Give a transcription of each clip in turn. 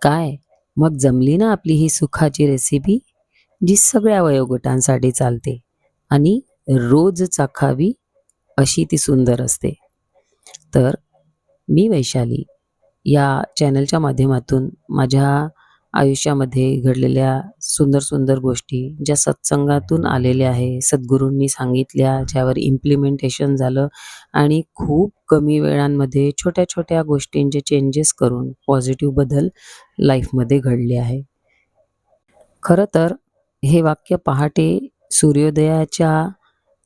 काय मग जमली ना आपली ही सुखाची रेसिपी, जी सगळ्या वयोगटांसाठी चालते आणि रोज चाखावी अशी ती सुंदर असते. तर मी वैशाली या चॅनलच्या माध्यमातून माझ्या आयुष्यामध्ये घडलेल्या सुंदर सुंदर गोष्टी ज्या सत्संगातून आलेल्या आहे, सद्गुरूंनी सांगितल्या, ज्यावर इम्प्लिमेंटेशन झालं आणि खूप कमी वेळांमध्ये छोट्या छोट्या गोष्टींचे चेंजेस करून पॉझिटिव्ह बदल लाईफमध्ये घडले आहे. खरं तर हे वाक्य पहाटे सूर्योदयाच्या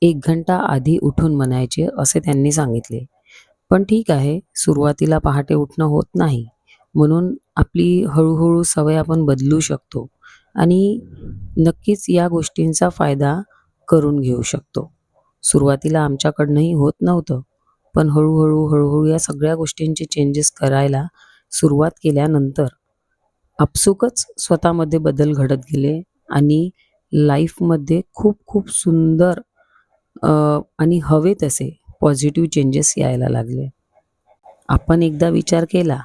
1 घंटा आधी उठून म्हणायचे असे त्यांनी सांगितले. पण ठीक आहे, सुरुवातीला पहाटे उठणं होत नाही. म्हणून आपली हळू सवय आपण बदलू शकतो आणि नक्कीच या गोष्टींचा फायदा करून घेऊ शकतो. सुरुवातीला आमच्याकडनंही होत नव्हतं. पण हळू या सगळ्या गोष्टींचे चेंजेस करायला सुरुवात केल्यानंतर आपसुकच स्वतःमध्ये बदल घडत गेले आणि लाईफमध्ये खूप सुंदर अ, आणि हवे तसे पॉझिटिव्ह चेंजेस यायला लागले. आपण एकदा विचार केला,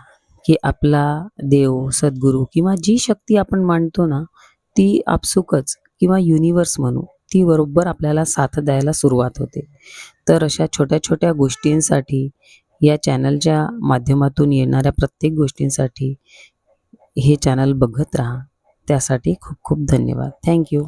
की आपला देव, सद्गुरू किंवा जी शक्ती आपण मानतो ना, ती आपसुकच किंवा युनिव्हर्स म्हणू, ती बरोबर आपल्याला साथ द्यायला सुरुवात होते. तर अशा छोट्या-छोट्या गोष्टींसाठी या चॅनलच्या माध्यमातून येणाऱ्या प्रत्येक गोष्टींसाठी हे चॅनल बघत राहा. त्यासाठी खूप खूप धन्यवाद. Thank you.